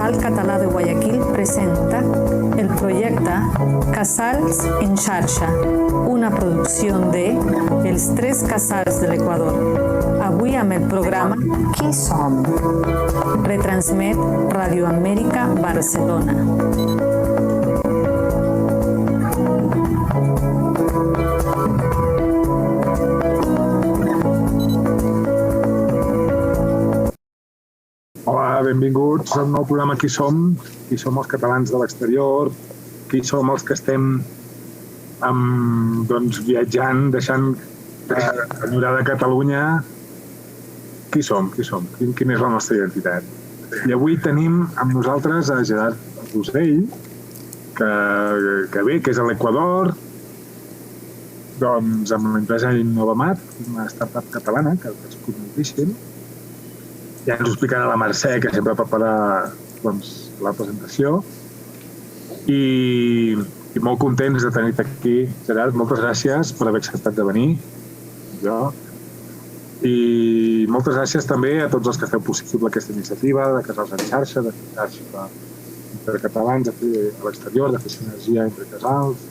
Casal Català de Guayaquil presenta el projecte Casals en xarxa, una producció de Els Tres Casals de l'Equador. Avui amb el programa Qui som? Retransmet Radio Amèrica Barcelona. Benvinguts al nou programa Qui som? Qui som els catalans de l'exterior? Qui som els que estem viatjant, deixant d'enyorar de Catalunya? Qui som? Quina és la nostra identitat? I avui tenim amb nosaltres a Gerard Rosell, que ve, que és a l'Equador, doncs amb l'empresa Innovamat, una startup catalana que ha crescut moltíssim. Ja ens ho explicarà la Mercè, que sempre prepara la presentació. I molt contents de tenir-te aquí, Gerard. Moltes gràcies per haver acceptat de venir. I moltes gràcies també a tots els que feu possible aquesta iniciativa de Casals en xarxa, de fer xarxa entre catalans, de fer a l'exterior, de fer sinergia entre casals,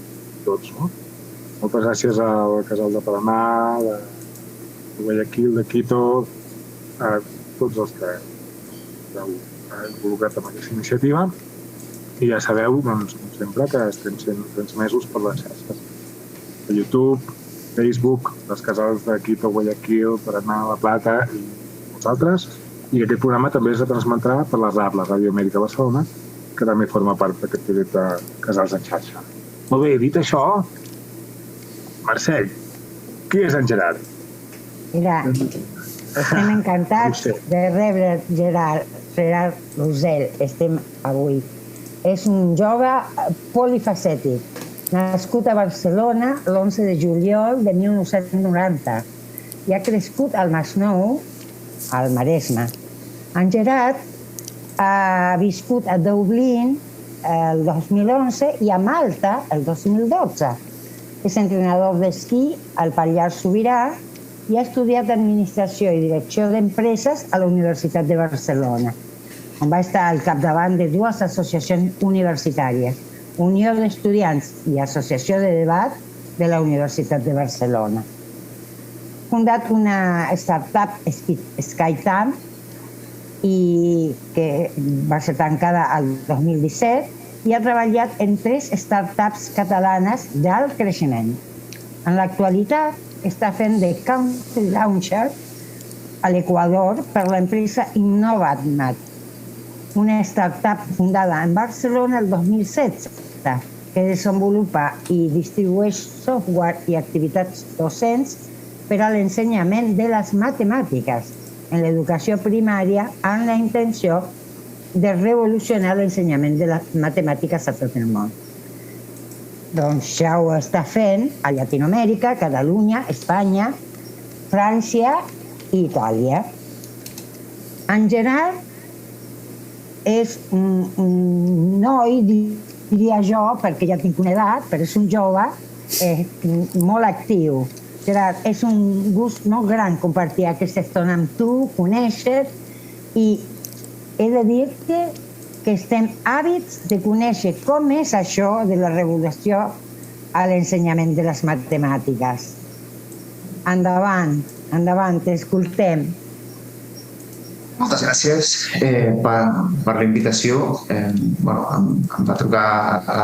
tots, no? Moltes gràcies al Casal de Paranà, de Guayaquil, de Quito, a tots els que heu involucrat en aquesta iniciativa. I ja sabeu, doncs, com sempre, que estem sent transmesos per les xarxes de YouTube, Facebook, dels casals de Quito, Guayaquil, Paranà, La Plata i molts altres. I aquest programa també es retransmetrà per la RAB, la Ràdio Amèrica Barcelona, que també forma part d'aquest projecte Casals en xarxa. Molt bé, dit això, Mercè, qui és en Gerard? Mira, estem encantats de rebre Gerard Rosell. Estem avui. És un jove polifacètic, nascut a Barcelona l'11 de juliol de 1990 i ha crescut al Masnou, al Maresme. En Gerard ha viscut a Dublín el 2011 i a Malta el 2012. És entrenador d'esquí al Pallars Sobirà i ha estudiat Administració i Direcció d'Empreses a la Universitat de Barcelona, on va estar al capdavant de dues associacions universitàries, Unió d'Estudiants i Associació de Debat de la Universitat de Barcelona. Ha fundat una startup SkyTam, que va ser tancada el 2017 i ha treballat en 3 startups catalanes d'alt creixement. En l'actualitat, està fent de Country Launcher a l'Equador per l'empresa Innovamat, una startup fundada en Barcelona el 2016 que desenvolupa i distribueix software i activitats docents per a l'ensenyament de les matemàtiques en l'educació primària amb la intenció de revolucionar l'ensenyament de les matemàtiques a tot el món. Doncs ja ho està fent a Llatinoamèrica, Catalunya, Espanya, França i Itàlia. En Gerard és un noi, diria jo, perquè ja tinc una edat, però és un jove molt actiu. Gerard, és un gust molt gran compartir aquesta estona amb tu, conèixer, i he de dir-te que estem àvids de conèixer com és això de la revolució a l'ensenyament de les matemàtiques. Endavant, t'escoltem. Moltes gràcies per la invitació. Em va trucar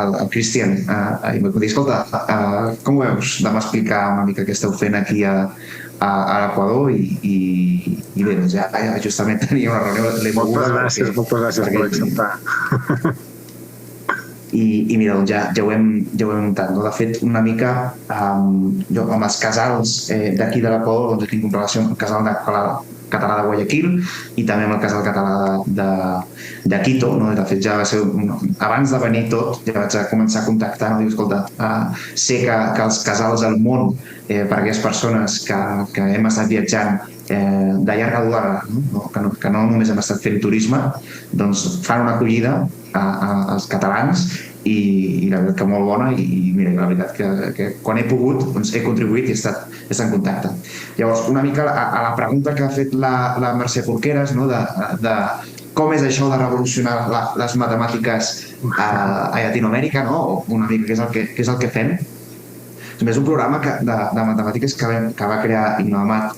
el Cristian i em va dir, escolta, com ho veus de m'explicar una mica què esteu fent aquí a l'Equador i bé, doncs ja justament tenia una reunió. Moltes gràcies per acceptar. I mira, doncs ja ho hem notat. De fet, una mica jo amb els casals d'aquí de l'Equador doncs tinc una relació amb el casal català de Guayaquil i també amb el casal català de Quito. De fet, ja va ser abans de venir tot, ja vaig començar a contactar, dic, escolta, sé que els casals del món, per aquelles persones que hem estat viatjant de llarga durada, que no només hem estat fent turisme, doncs fan una acollida als catalans i la veritat que molt bona i mira, la veritat que quan he pogut doncs he contribuït i he estat en contacte. Llavors, una mica a la pregunta que ha fet la Mercè Porqueras, de com és això de revolucionar les matemàtiques a Llatinoamèrica, no? O una mica què és el que fem. És un programa de matemàtiques que va crear Innovamat.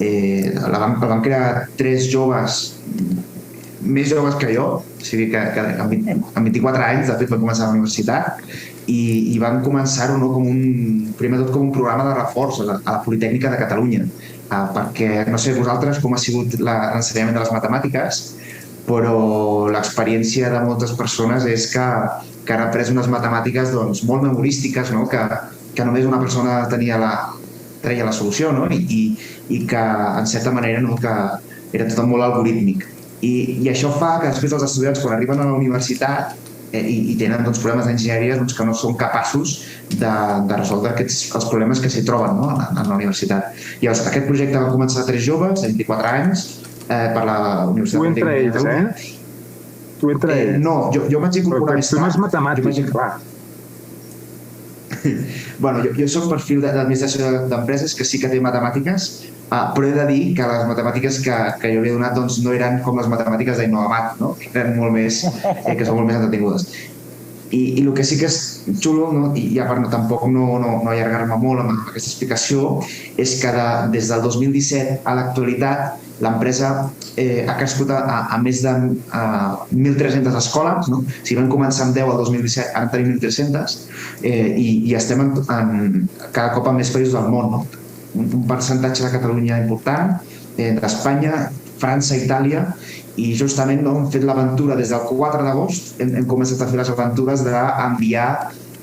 La van crear 3 joves, més joves que jo, o sigui que amb 24 anys, de fet, van començar a la universitat i van començar-ho primer tot com un programa de reforç a la Politècnica de Catalunya, perquè no sé vosaltres com ha sigut l'ensenyament de les matemàtiques, però l'experiència de moltes persones és que han après unes matemàtiques molt memorístiques, que només una persona treia la solució, i que en certa manera que era tot molt algorítmic. I això fa que després els estudiants, quan arriben a la universitat i tenen problemes d'enginyeria, que no són capaços de resoldre els problemes que s'hi troben en la universitat. Llavors, aquest projecte va començar a 3 joves, de 24 anys, per la Universitat de Catalunya. Tu entre ells? No, jo vaig incorporar més tard. Tu no és matemàtic, clar. Bueno, jo soc perfil d'administració d'empreses que sí que té matemàtiques, però he de dir que les matemàtiques que jo li he donat no eren com les matemàtiques d'Innovamat, que eren molt més, que són molt més entretingudes. I el que sí que és xulo, i ja per tampoc no allargar-me molt amb aquesta explicació, és que des del 2017 a l'actualitat l'empresa ha crescut a més de 1.300 escoles, o sigui, vam començar amb 10 al 2017, ara en tenim 1.300, i estem cada cop en més països del món. Un percentatge de Catalunya important, d'Espanya, França, Itàlia, i justament hem fet l'aventura des del 4 d'agost, hem començat a fer les aventures d'enviar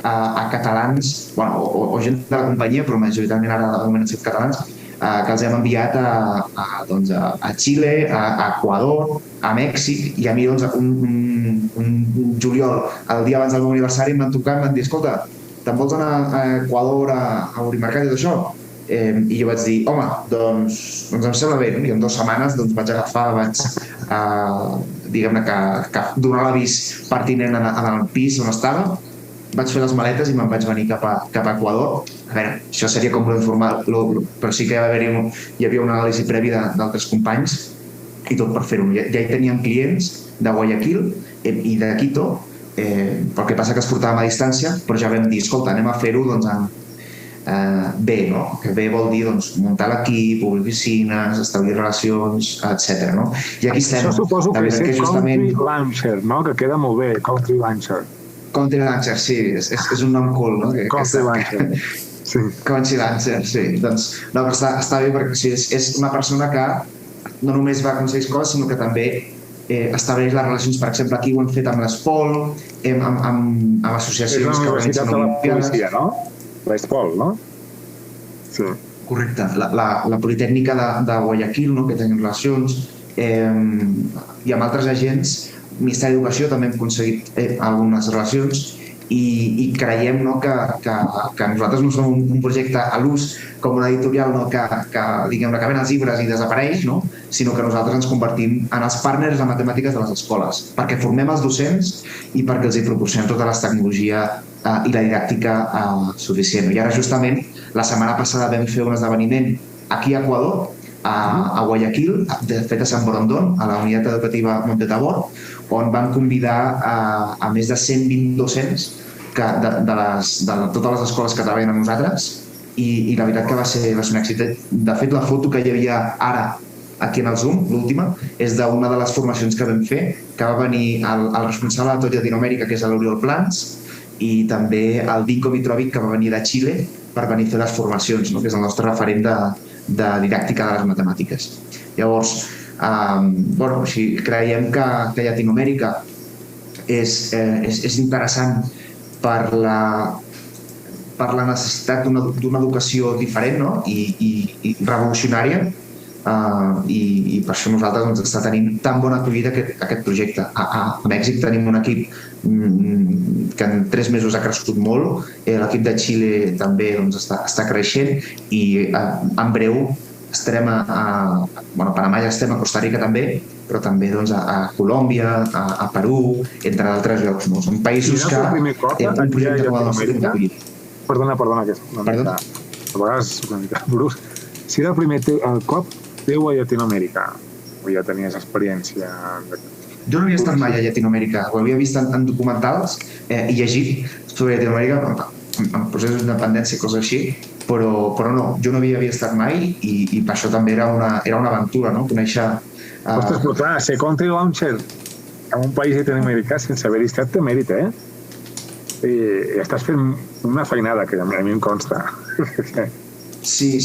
a catalans, o gent de la companyia, però majoritàriament ara de moment han sigut catalans, que els hem enviat a Xile, a Equador, a Mèxic, i a mi un juliol, el dia abans del meu aniversari, em van trucar i em van dir: escolta, te'n vols anar a Equador a obrir mercat i tot això? I jo vaig dir: home, doncs em sembla bé. I en 2 setmanes vaig agafar, diguem-ne que donar l'avís pertinent en el pis on estava, vaig fer les maletes i me'n vaig venir cap a Equador. A veure, això seria com l'informal, però sí que hi havia una anàlisi prèvia d'altres companys i tot per fer-ho. Ja hi teníem clients de Guayaquil i de Quito, el que passa que es portàvem a distància, però ja vam dir: escolta, anem a fer-ho bé, que bé vol dir muntar l'equip, obrir oficines, establir relacions, etc. I aquí estem. Això suposo que és Country Launcher, que queda molt bé, Country Launcher. Country Launcher, sí, és un nom cool, no? Country Launcher, sí. Country Launcher, sí. Doncs, no, però està bé perquè és una persona que no només va aconseguir coses, sinó que també estableix les relacions. Per exemple, aquí ho hem fet amb l'ESPOL, amb associacions que organitzen olimpiades. És la Universitat de la Policia, no? L'ESPOL, no? Sí. Correcte. La Politècnica de Guayaquil, que tenen relacions, i amb altres agents. El Ministeri d'Educació també hem aconseguit algunes relacions i creiem que nosaltres no som un projecte a l'ús com una editorial que ven els llibres i desapareix, sinó que nosaltres ens convertim en els partners de matemàtiques de les escoles, perquè formem els docents i perquè els proporcionem tota la tecnologia i la didàctica suficient. I ara justament la setmana passada vam fer un esdeveniment aquí a Equador, a Guayaquil, de fet a Sant Borondón, a la Unitat Educativa Monte Tabor, on van convidar a més de 120 docents de totes les escoles que treballen amb nosaltres, i la veritat que va ser un èxit. De fet, la foto que hi havia ara aquí en el Zoom, l'última, és d'una de les formacions que vam fer, que va venir el responsable de tot Llatinoamèrica, que és l'Oriol Plans, i també el Dinko Mitrovic, que va venir de Xile per venir a fer les formacions, que és el nostre referent de didàctica de les matemàtiques. Llavors, creiem que Llatinoamèrica és interessant per la necessitat d'una educació diferent i revolucionària, i per això nosaltres està tenint tan bona acollida aquest projecte. A Mèxic tenim un equip que en 3 mesos ha crescut molt, l'equip de Xile també està creixent, i en breu estarem a Panamà, ja estem a Costa Rica també, però també a Colòmbia, a Perú, entre d'altres llocs. Són països que tenen un projecte com el nostre d'acollir. Perdona, que és una mica... A vegades és una mica brusc. Si era el primer cop teu a Llatinoamèrica, o ja tenies experiència Jo no havia estat mai a Llatinoamèrica, ho havia vist en documentals i llegit sobre Llatinoamèrica en processos d'independència i coses així, però no, jo no havia estat mai i per això també era una aventura, no? Conèixer... Ostres, però clar, ser country launcher en un país llatinoamericà sense haver estat té mèrit, I estàs fent una feinada que a mi em consta. Sí,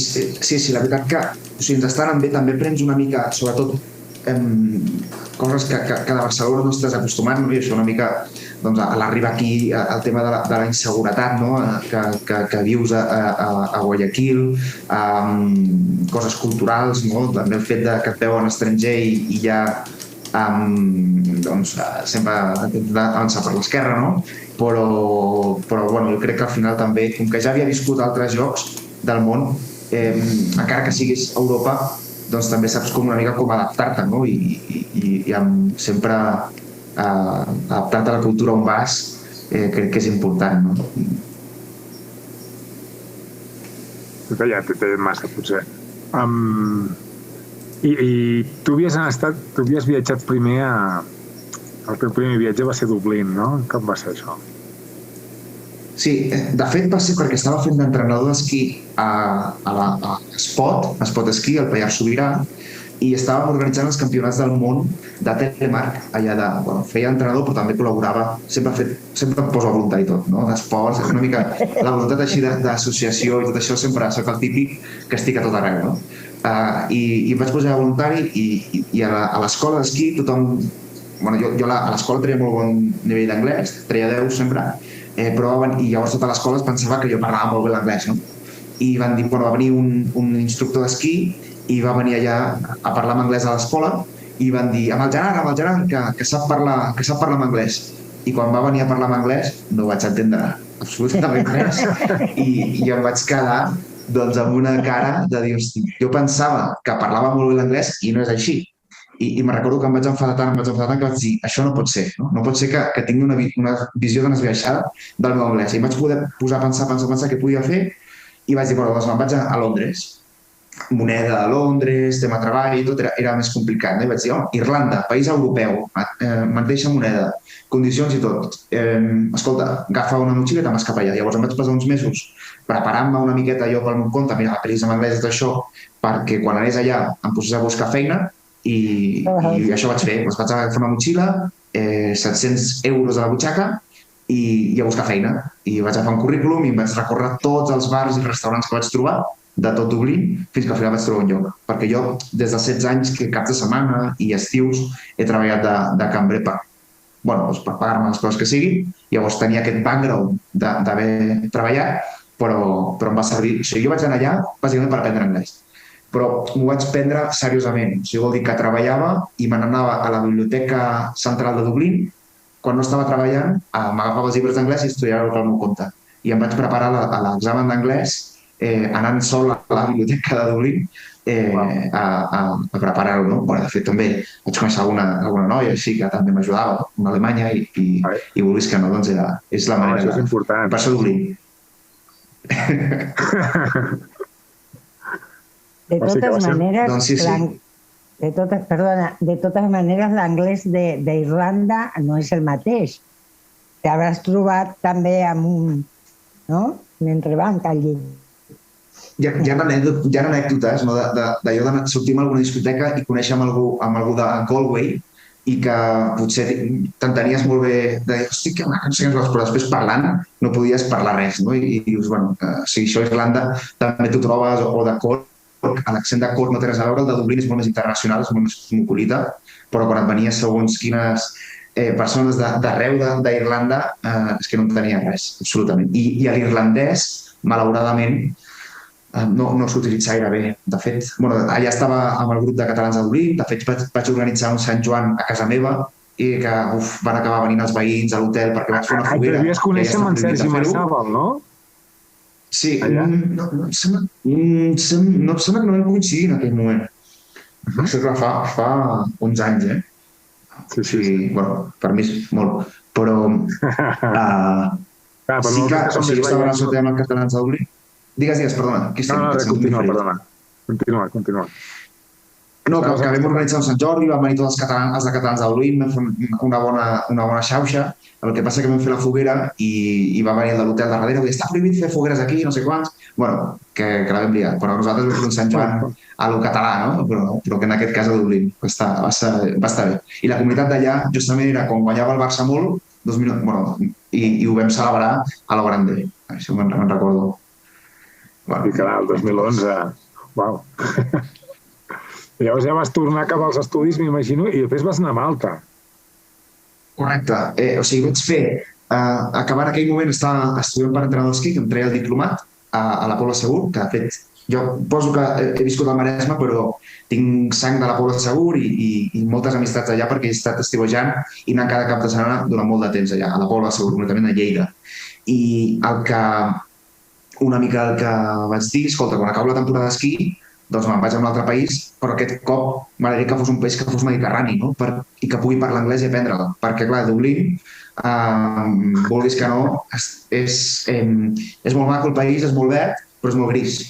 la veritat que ens està anant bé, també prens una mica, sobretot, coses que de Barcelona no estàs acostumat, no? I això una mica, doncs, a l'arribar aquí, el tema de la inseguretat, no? que vius a Guayaquil, coses culturals, no? També el fet que et veuen estranger i ja doncs, sempre avançar per l'esquerra, no? Però bueno, jo crec que al final també, com que ja havia viscut altres llocs del món, encara que siguis a Europa, doncs també saps com una mica com adaptar-te, no? I sempre adaptar-te a la cultura on vas crec que és important, no? Ja t'he dit massa, potser. I tu havies viatjat primer el teu primer viatge va ser a Dublín, no? Com va ser això? Sí, de fet va ser perquè estava fent d'entrenador d'esquí a Espot Esquí, al Pallars Sobirà, i estàvem organitzant els campionats del món de telemarc, allà feia entrenador però també col·laborava, sempre posa voluntat i tot, no? D'esports, una mica la voluntat així d'associació i tot això, sempre soc el típic que estic a tot arreu, no? I em vaig posar voluntari i a l'escola d'esquí tothom... Jo a l'escola treia molt bon nivell d'anglès, treia 10 sempre, però i llavors tota l'escola es pensava que jo parlava molt bé l'anglès, no? I van dir, va venir un instructor d'esquí i va venir allà a parlar en anglès a l'escola i van dir, amb el Gerard, que sap parlar en anglès. I quan va venir a parlar en anglès no vaig entendre absolutament res i em vaig quedar doncs amb una cara de dir, hosti, jo pensava que parlava molt bé l'anglès i no és així. I me'n recordo que em vaig enfadar tant que vaig dir, això no pot ser, no? No pot ser que tingui una visió tan esbiaixada del meu anglès. I em vaig poder posar a pensar què podia fer i vaig dir, doncs me'n vaig a Londres. Moneda a Londres, tema treball i tot era més complicat, no? I vaig dir, Irlanda, país europeu, mateixa moneda, condicions i tot. Escolta, agafa una motxilla i te'n vas cap allà. Llavors em vaig passar uns mesos preparant-me una miqueta jo pel meu compte, mira, pel·lis en anglès i tot això, perquè quan anés allà em posés a buscar feina i això vaig fer. Vaig agafar una motxilla, 700 euros a la butxaca i a buscar feina. I vaig agafar un currículum i em vaig recórrer tots els bars i restaurants que vaig trobar de tot Dublín fins que al final vaig trobar un lloc. Perquè jo, des dels 16 anys, que caps de setmana i estius he treballat de cambrer per pagar-me les coses que siguin. Llavors tenia aquest background d'haver treballat, però em va servir. O sigui, jo vaig anar allà bàsicament per aprendre anglès. Però m'ho vaig prendre seriosament. O sigui, vol dir que treballava i me n'anava a la Biblioteca Central de Dublín. Quan no estava treballant, m'agafava els llibres d'anglès i estudiava pel meu compte. I em vaig preparar a l'examen d'anglès anant sol a la Biblioteca de Dublín a preparar-ho, no? De fet, també vaig conèixer alguna noia així que també m'ajudava, una alemanya, i vulguis que no, doncs és la manera. Això és important. Per això Dublín. De totes maneres, doncs sí. de totes maneres, l'anglès d'Irlanda no és el mateix. T'hauràs trobat també amb un entrebanc allí. Hi ha anècdotes, no? D'allò de sortir a alguna discoteca i conèixer amb algú de Galway i que potser t'entenies molt bé de dir, hosti, que maco, però després parlant no podies parlar res, no? I dius, si això a Irlanda també t'ho trobes, o de Cork, l'accent de Cork no té res a veure, el de Dublín és molt més internacional, és molt més cosmopolita, però quan et venies segons quines persones d'arreu d'Irlanda és que no entenia res, absolutament. I l'irlandès, malauradament, no s'utilitza gaire bé. De fet, allà estava amb el grup de catalans de Dublín, de fet vaig organitzar un Sant Joan a casa meva i que van acabar venint els veïns a l'hotel perquè vaig fer una foguera. Devies conèixer amb en Sergi Marsàbal, no? Sí, em sembla que no vam coincidir en aquell moment. Fa 11 anys, Sí. Per mi és molt. Però sí que jo estava associat amb els catalans de Dublín. Digues, perdona. Continua. No, que vam organitzar un Sant Jordi, van venir tots els de catalans de Dublín, vam fer una bona xauxa. El que passa que vam fer la foguera i va venir el de l'hotel de darrere i va dir, està prohibit fer fogueres aquí, no sé quants. Bueno, que la vam liar, però nosaltres vam fer un Sant Joan a lo català, no? Però que en aquest cas a Dublín va estar bé. I la comunitat d'allà justament era quan guanyava el Barça molt, i ho vam celebrar a lo grande. Això me'n recordo. I clar, el 2011, uau. Llavors ja vas tornar cap als estudis, m'imagino, i després vas anar a Malta. Correcte. O sigui, vaig fer... Acabar en aquell moment estava estudiant per entrenador d'esquí, que em treia el diplomat a la Pobla Segur, que de fet jo poso que he viscut al Maresme, però tinc sang de la Pobla Segur i moltes amistats allà perquè he estat estiuejant i anant cada cap de setmana durant molt de temps allà, a la Pobla Segur, concretament a Lleida. I una mica el que vaig dir, escolta, quan acabi la temporada d'esquí, doncs me'n vaig a un altre país, però aquest cop m'agradaria que fos un país que fos mediterrani, no? I que pugui parlar anglès i aprendre-la. Perquè, clar, Dublín, vulguis que no, és molt maco el país, és molt verd, però és molt gris.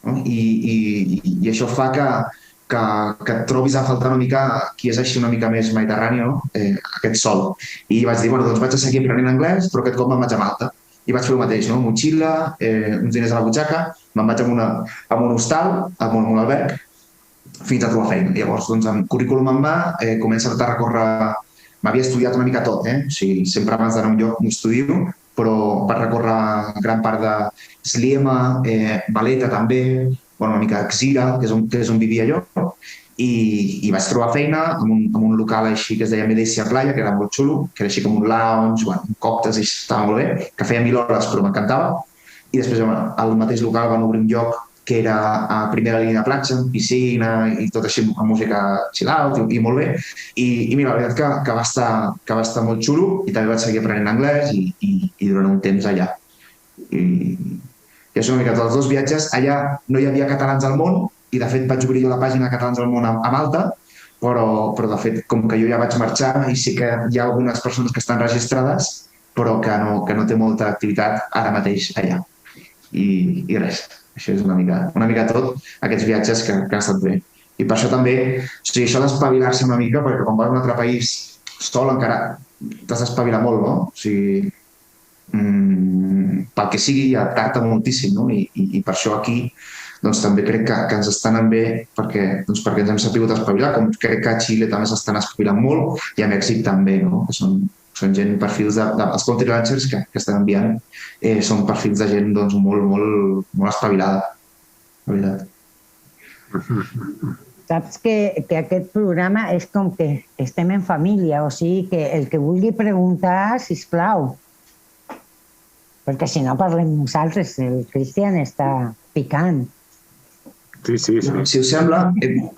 No? I això fa que et trobis a faltar una mica, qui és així una mica més mediterrani, no? Aquest sol. I vaig dir, doncs vaig a seguir aprenent anglès, però aquest cop me'n vaig a Malta. I vaig fer el mateix, no? Motxilla, uns diners a la butxaca, me'n vaig a un hostal, a un alberg, fins a trobar feina. Llavors, doncs, amb currículum en mà, començo a recórrer... M'havia estudiat una mica tot, O sigui, sempre abans d'anar a un lloc m'ho estudio, però vaig recórrer gran part de Sliema, Valeta també, una mica Xira, que és on vivia jo, i vaig trobar feina en un local així que es deia Medicea Playa, que era molt xulo, que era així com un lounge, un còctels, i estava molt bé, que feia 1000 hores però m'encantava. I després al mateix local van obrir un lloc que era a primera línia de platja, amb piscina i tot així amb música chill out i molt bé. I mira, la veritat que va estar molt xulo i també vaig seguir aprenent anglès i durant un temps allà. I això una mica tots els dos viatges. Allà no hi havia catalans al món i de fet vaig obrir la pàgina Catalans al món a Malta, però de fet com que jo ja vaig marxar i sí que hi ha algunes persones que estan registrades però que no té molta activitat ara mateix allà. I res, això és una mica tot, aquests viatges que han estat bé. I per això també, o sigui, això d'espavilar-se una mica, perquè quan vas a un altre país sol encara t'has d'espavilar molt, no? O sigui, pel que sigui, adaptar-te moltíssim, no? I per això aquí doncs també crec que ens estan anant bé perquè ens hem sabut espavilar, com crec que a Xile també s'estan espavilant molt i a Mèxic també, no? Que són gent, perfils els country ranchers que estan enviant, són perfils de gent doncs, molt espavilada, la veritat. Saps que aquest programa és com que estem en família, o sigui que el que vulgui preguntar, sisplau. Perquè si no parlem nosaltres, el Cristian està picant. Sí. Si us sembla,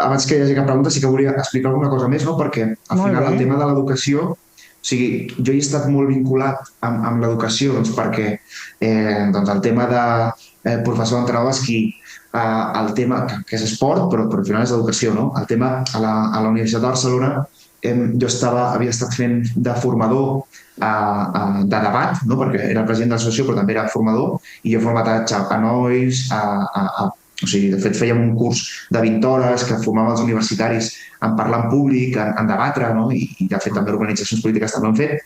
abans que hi hagi cap pregunta, sí que volia explicar alguna cosa més, no? Perquè al final el tema de l'educació, o sigui, jo hi he estat molt vinculat amb l'educació perquè el tema de professor d'entrenador d'esquí, el tema que és esport, però al final és educació, no? El tema a la Universitat de Barcelona, jo havia estat fent de formador de debat, no? Perquè era el president de l'associació però també era formador i jo he format a nois, o sigui, de fet fèiem un curs de 20 hores que formàvem els universitaris en parlar en públic, en debatre, no? I de fet també organitzacions polítiques també ho han fet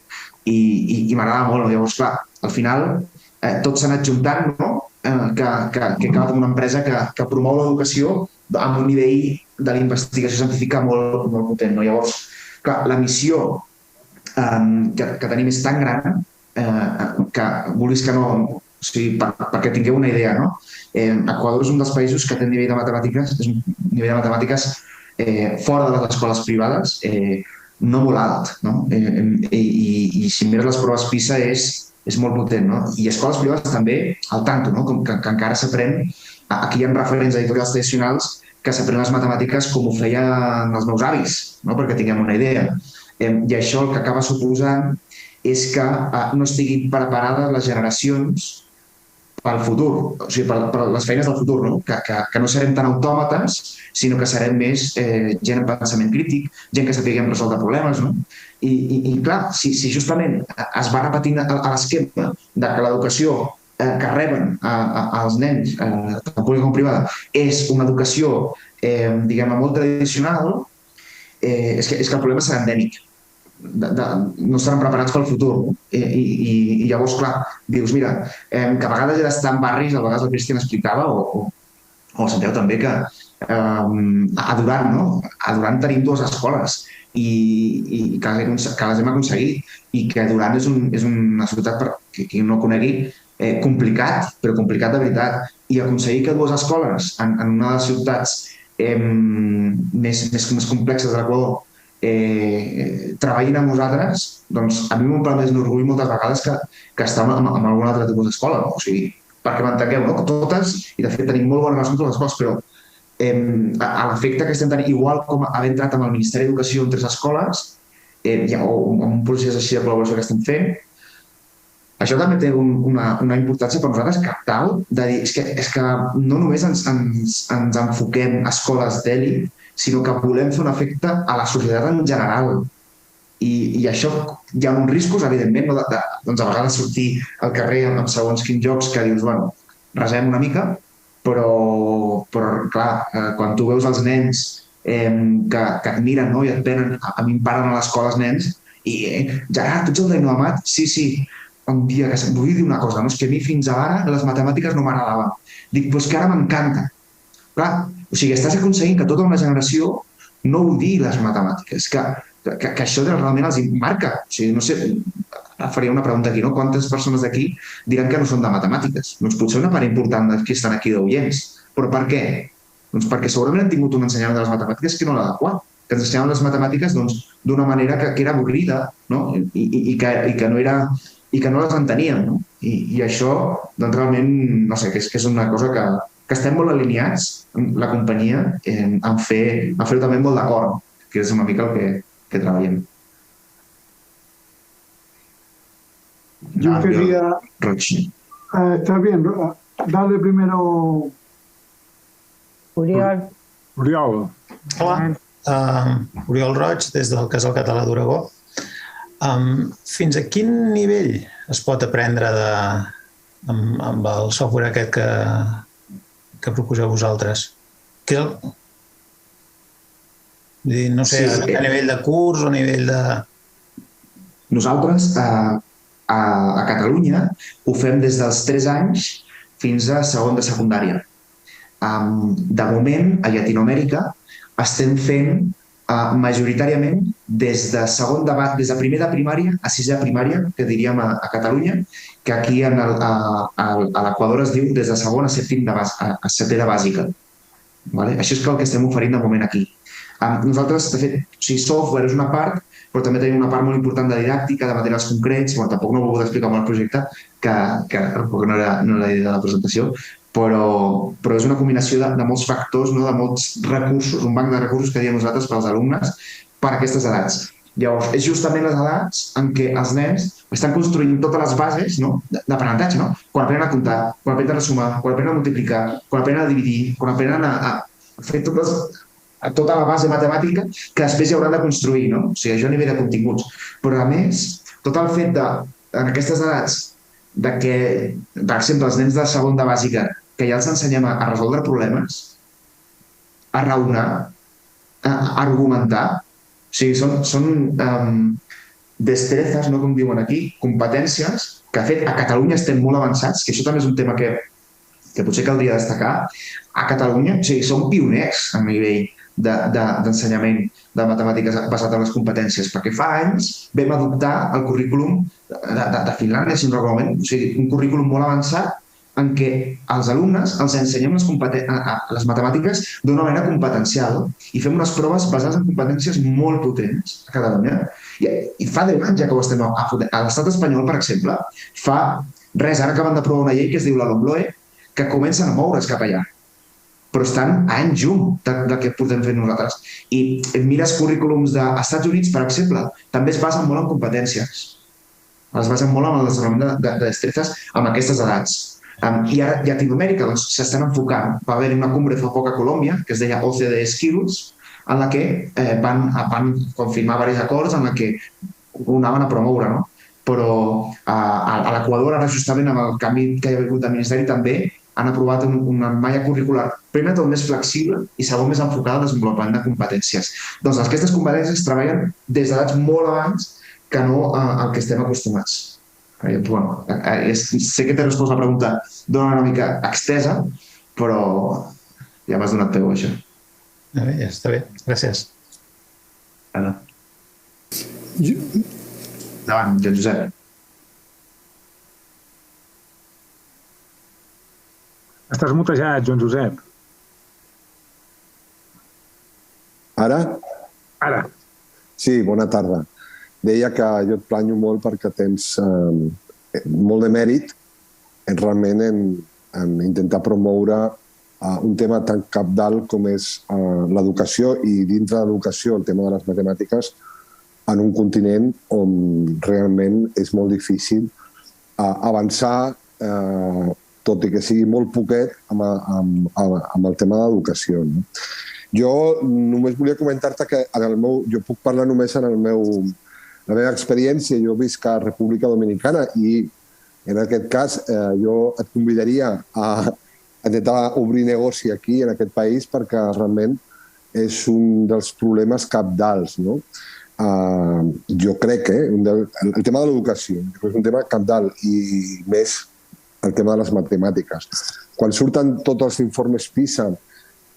i m'agradava molt, no? Llavors, clar, al final tot s'ha anat juntant, no? Que ha acabat amb una empresa que promou l'educació amb un nivell de la investigació científica molt potent, no? Llavors, clar, la missió que tenim és tan gran que vulguis que no, o sigui, perquè tingueu una idea, no? Equador és un dels països que té un nivell de matemàtiques fora de les escoles privades no molt alt, no? I si mires les proves PISA és molt potent, no? I escoles privades també al tanto, no? Que encara s'aprèn, aquí hi ha referents editorials tradicionals que s'aprenen les matemàtiques com ho feien els meus avis, no? Perquè tinguem una idea. I això el que acaba suposant és que no estiguin preparades les generacions pel futur, o sigui, per les feines del futur, no? Que no serem tan autòmates, sinó que serem més gent amb pensament crític, gent que sapiguem resoldre problemes, no? I clar, si justament es va repetint a l'esquema de que l'educació que reben als nens, tant pública com privada, és una educació, diguem-ne, molt tradicional, és que el problema serà endèmic. No estaran preparats pel futur. I llavors, clar, dius, mira, que a vegades he d'estar en barris, a vegades el Cristian explicava, o el Santiago també, que a Duran, no? A Duran tenim 2 escoles i que les hem aconseguit, i que Duran és una ciutat, per qui no conegui, complicat, però complicat de veritat, i aconseguir que 2 escoles en una de les ciutats més complexes de l'Equador treballin amb nosaltres, doncs a mi m'omple més d'orgull moltes vegades que estar en algun altre tipus d'escola, no? O sigui, perquè m'entengueu, no? Totes, i de fet tenim molt bona relació amb totes les escoles, però a l'efecte que estem tenint, igual com haver entrat amb el Ministeri d'Educació en 3 escoles, o amb un procés així de col·laboració que estem fent, això també té una importància per nosaltres cabdal, de dir, és que no només ens enfoquem a escoles d'elit, sinó que volem fer un efecte a la societat en general. I això hi ha uns riscos, evidentment, doncs a vegades sortir al carrer amb segons quins jocs que dius, bueno, resem una mica, però clar, quan tu veus els nens que et miren, no? I et venen, a mi em paren a l'escola els nens, i Gerard, tu ets el Dino Amat? Sí, un dia que vull dir una cosa, no? És que a mi fins ara les matemàtiques no m'agradaven. Dic, però és que ara m'encanta. Clar, o sigui, estàs aconseguint que tota una generació no odii les matemàtiques, que això realment els marca. O sigui, no sé, faria una pregunta aquí, no? Quantes persones d'aquí diran que no són de matemàtiques? Doncs potser una part important dels que estan aquí d'oients. Però per què? Doncs perquè segurament han tingut un ensenyament de les matemàtiques que no l'ha adequat, que ens ensenyaven les matemàtiques d'una manera que era avorrida, no? I que no era, i que no les enteníem, no? I això, doncs realment, no sé, que és una cosa que estem molt alineats, la companyia, en fer-ho també molt d'acord, que és una mica el que treballem. Yo quería... está bien, dale primero... Oriol. Oriol. Hola, Oriol Roig, des del Casal Català d'Oregó. Fins a quin nivell es pot aprendre amb el software aquest que proposeu vosaltres? No sé, a nivell de curs o a nivell de... Nosaltres, a Catalunya, ho fem des dels 3 anys fins a segon de secundària. De moment, a Llatinoamèrica, estem fent majoritàriament des de primer de primària a 6è de primària, que diríem a Catalunya, que aquí a l'Equador es diu des de segon a 7è de bàsica. Això és el que estem oferint de moment aquí. Nosaltres, de fet, software és una part, però també tenim una part molt important de didàctica, de materials concrets. Tampoc no he volgut explicar molt el projecte, que no era la idea de la presentació, però és una combinació de molts factors, de molts recursos, un banc de recursos que diem nosaltres per als alumnes per a aquestes edats. Llavors, és justament les edats en què els nens estan construint totes les bases d'aprenentatge, quan aprenen a comptar, quan aprenen a sumar, quan aprenen a multiplicar, quan aprenen a dividir, quan aprenen a fer tota la base matemàtica que després hi hauran de construir, no? O sigui, això a nivell de continguts. Però, a més, tot el fet en aquestes edats que, per exemple, els nens de segon de bàsica, que ja els ensenyem a resoldre problemes, a raonar, a argumentar. O sigui, són destrezas, com diuen aquí, competències, que de fet a Catalunya estem molt avançats, que això també és un tema que potser caldria destacar. A Catalunya, o sigui, som pioners a nivell d'ensenyament de matemàtiques basat en les competències, perquè fa anys vam adoptar el currículum de Finlàndia, si no recordo malament, o sigui, un currículum molt avançat en què als alumnes els ensenyem les matemàtiques d'una manera competencial i fem unes proves basades en competències molt potents a Catalunya. I fa 10 anys ja que ho estem a l'estat espanyol, per exemple, fa res, ara acaben d'aprovar una llei que es diu la LOMLOE, que comencen a moure's cap allà, però estan a anys llum del que podem fer nosaltres. I mires currículums dels Estats Units, per exemple, també es basen molt en competències. Es basen molt en el desenvolupament de destrezas amb aquestes edats. I ara a Llatinoamèrica s'estan enfocant. Va haver una cumbre fa poc a Colòmbia, que es deia OCDE Skills, en la que van confirmar diversos acords en la que ho anaven a promoure, no? però a l'Equador, ara justament amb el canvi que hi ha hagut del Ministeri, també han aprovat una malla curricular, primer tot més flexible i segon més enfocada al desenvolupament de competències. Doncs aquestes competències treballen des d'edats molt abans que no al que estem acostumats. Bueno, sé que t'he respost la pregunta d'una una mica extesa, però ja m'has donat peu a això. Ja està bé, gràcies. Endavant, Joan Josep. Estàs mutejat, Joan Josep. Ara? Ara. Sí, bona tarda. Deia que jo et planyo molt perquè tens molt de mèrit realment en intentar promoure un tema tan cabdal com és l'educació i dintre de l'educació el tema de les matemàtiques en un continent on realment és molt difícil avançar, tot i que sigui molt poquet, amb el tema de l'educació. Jo només volia comentar-te que jo puc parlar només en la meva experiència. Jo visc a República Dominicana i en aquest cas jo et convidaria a intentar obrir negoci aquí, en aquest país, perquè realment és un dels problemes cabdals. Jo crec que el tema de l'educació és un tema cabdal i més el tema de les matemàtiques. Quan surten tots els informes PISA,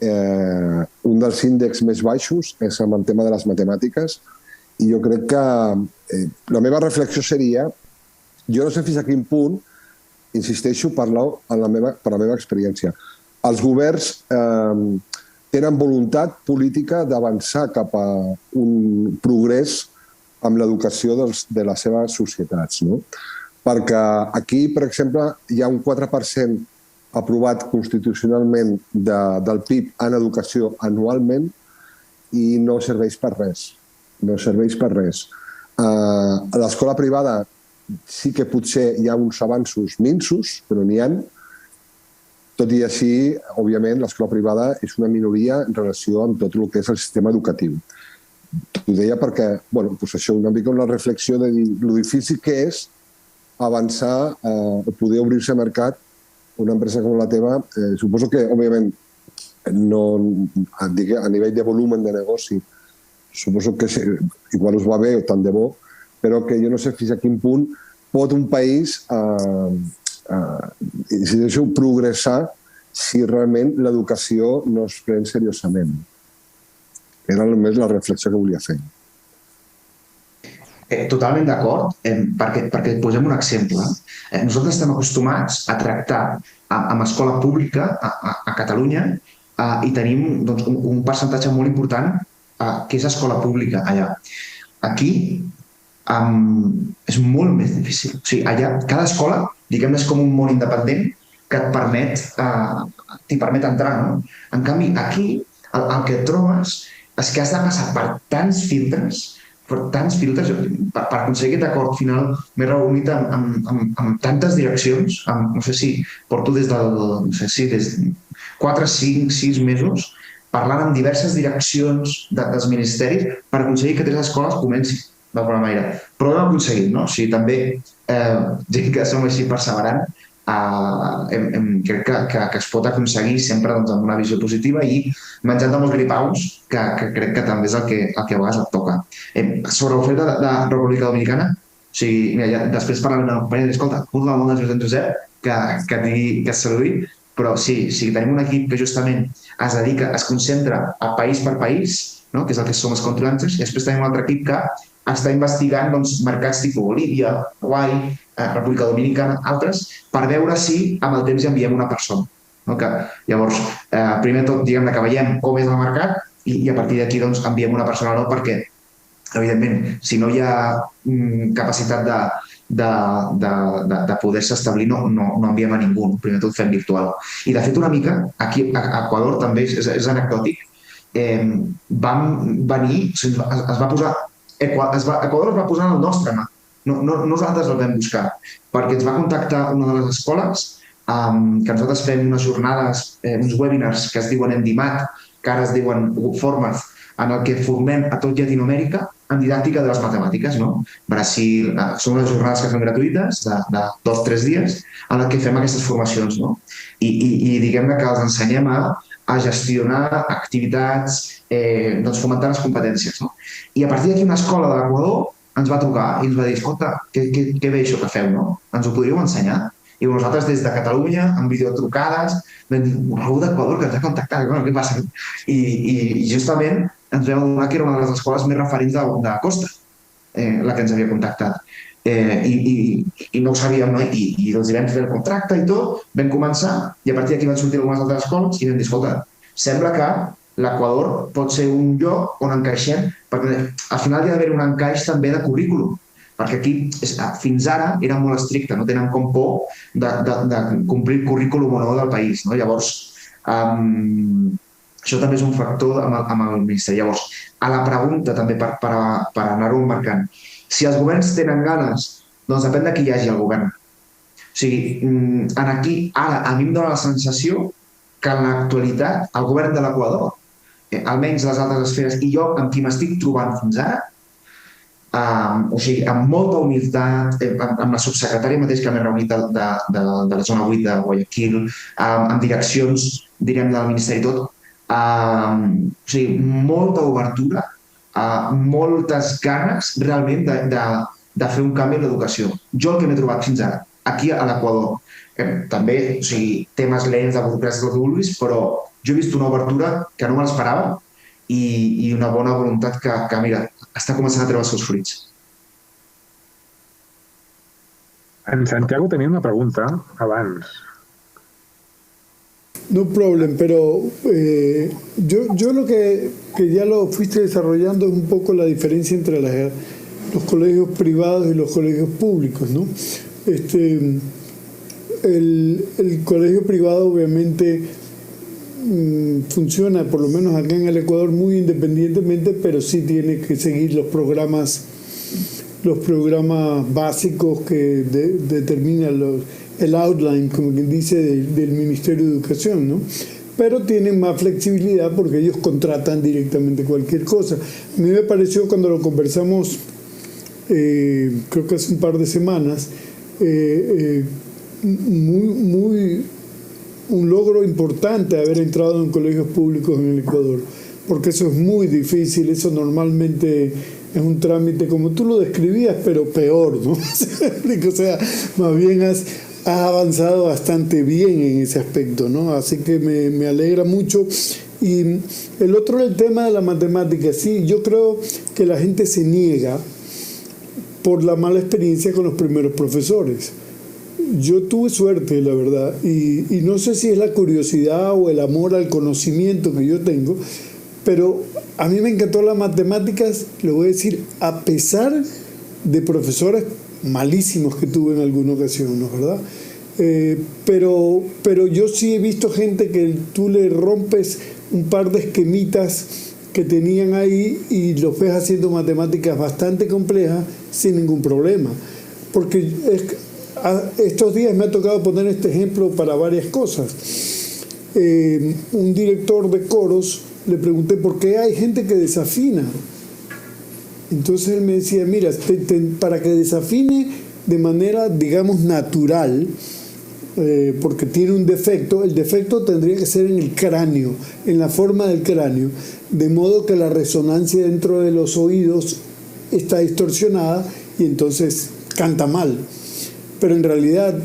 un dels índexs més baixos és amb el tema de les matemàtiques i jo crec que la meva reflexió seria, jo no sé fins a quin punt, insisteixo, parlo per la meva experiència. Els governs tenen voluntat política d'avançar cap a un progrés amb l'educació de les seves societats. Perquè aquí, per exemple, hi ha un 4% aprovat constitucionalment del PIB en educació anualment i no serveix per res. No serveix per res. A l'escola privada sí que potser hi ha uns avanços minsos, però n'hi ha. Tot i així, òbviament, l'escola privada és una minoria en relació amb tot el que és el sistema educatiu. T'ho deia perquè, això, una mica una reflexió de dir lo difícil que és avançar o poder obrir-se al mercat una empresa com la teva. Suposo que, òbviament, a nivell de volum de negoci, suposo que igual us va bé o tant de bo, però que jo no sé fins a quin punt pot un país progressar si realment l'educació no es pren seriosament. Era només la reflexió que volia fer. Totalment d'acord, perquè et posem un exemple. Nosaltres estem acostumats a tractar amb escola pública a Catalunya i tenim un percentatge molt important que és escola pública allà. Aquí és molt més difícil. O sigui, allà cada escola, diguem-ne, és com un món independent que t'hi permet entrar. En canvi, aquí el que et trobes és que has de passar per tants filtres per aconseguir aquest acord final m'he reunit amb tantes direccions, no sé si porto des de 4, 5, 6 mesos parlant amb diverses direccions dels ministeris per aconseguir que 3 escoles comencin d'alguna manera. Però ho hem aconseguit, no? O sigui, també gent que som així perseverant, crec que es pot aconseguir sempre amb una visió positiva i menjant de molts gripaus, que crec que també és el que a vegades et toca. Sobre el fet de República Dominicana, o sigui, després parlarem amb el company, escolta, molt de Joan Josep, que et saludi, però sí, tenim un equip que justament es concentra a país per país, que és el que som els controlantes, i després tenim un altre equip que està investigant mercats tipus Bolívia, Hawaii, República Dominicana, altres, per veure si amb el temps hi enviem una persona. Llavors, primer tot, diguem-ne que veiem com és el mercat i a partir d'aquí enviem una persona o no, perquè, evidentment, si no hi ha capacitat de poder-se establir, no enviem a ningú, primer tot fem virtual. I de fet una mica, aquí a Equador també és anecdòtic, vam venir, es va posar, Equador es va posar en el nostre mà, nosaltres el vam buscar, perquè ens va contactar una de les escoles, que nosaltres fem unes jornades, uns webinars que es diuen Endimat, que ara es diuen Format, en el que formem a tot Llatinoamèrica en didàctica de les matemàtiques, no? Brasil, són unes jornades que són gratuïtes, de 2 o 3 dies, en les que fem aquestes formacions, no? I diguem-ne que els ensenyem a gestionar activitats, doncs fomentar les competències, no? I a partir d'aquí una escola de l'Equador ens va trucar i ens va dir, escolta, què bé això que feu, no? Ens ho podríeu ensenyar? I nosaltres des de Catalunya, amb videotrucades, vam dir, algú d'Equador que ens ha contactat, què passa? I justament ens vam adonar que era una de les escoles més referents de Costa, la que ens havia contactat. I no ho sabíem, no? I els vam fer el contracte i tot, vam començar, i a partir d'aquí van sortir algunes altres escoles i vam dir, escolta, sembla que l'Equador pot ser un lloc on encaixem, perquè al final hi ha d'haver un encaix també de currículum, perquè aquí fins ara era molt estricte, no tenen com por de complir el currículum o no del país, no? Llavors, això també és un factor amb el Ministeri. Llavors, a la pregunta també per anar-ho marcant, si els governs tenen ganes, doncs depèn de qui hi hagi al govern. O sigui, aquí, ara, a mi em dóna la sensació que en l'actualitat el govern de l'Equador, almenys les altres esferes, i jo amb qui m'estic trobant fins ara, o sigui, amb molta humilitat, amb la subsecretària mateix que m'he reunit de la zona 8 de Guayaquil, amb direccions, direm, del Ministeri i tot, o sigui, molta obertura, moltes ganes realment de fer un canvi en l'educació. Jo el que m'he trobat fins ara, aquí a l'Equador, també, o sigui, temes lents de burocràcia del que vulguis, però jo he vist una obertura que no me l'esperava i una bona voluntat que, mira, està començant a treure els seus fruits. En Santiago tenia una pregunta abans. No problem, pero yo lo que ya lo fuiste desarrollando es un poco la diferencia entre los colegios privados y los colegios públicos, ¿no? El colegio privado obviamente funciona, por lo menos acá en el Ecuador, muy independientemente, pero sí tiene que seguir los programas básicos que determinan el outline, como quien dice, del Ministerio de Educación, ¿no? Pero tienen más flexibilidad porque ellos contratan directamente cualquier cosa. A mí me pareció cuando lo conversamos, creo que hace un par de semanas, un logro importante haber entrado en colegios públicos en el Ecuador, porque eso es muy difícil, eso normalmente es un trámite como tú lo describías, pero peor, ¿no? O sea, más bien has avanzado bastante bien en ese aspecto, ¿no? Así que me alegra mucho. Y el otro es el tema de la matemática. Sí, yo creo que la gente se niega por la mala experiencia con los primeros profesores. Yo tuve suerte, la verdad, y no sé si es la curiosidad o el amor al conocimiento que yo tengo, pero a mí me encantó las matemáticas, le voy a decir, a pesar de profesores malísimos que tuve en alguna ocasión, ¿no? ¿Verdad? Pero yo sí he visto gente que tú le rompes un par de esquemitas que tenían ahí y los ves haciendo matemáticas bastante complejas sin ningún problema. Porque estos días me ha tocado poner este ejemplo para varias cosas. Un director de coros, le pregunté por qué hay gente que desafina. Entonces él me decía, mira, para que desafine de manera, digamos, natural, porque tiene un defecto, el defecto tendría que ser en el cráneo, en la forma del cráneo, de modo que la resonancia dentro de los oídos está distorsionada y entonces canta mal. Pero en realidad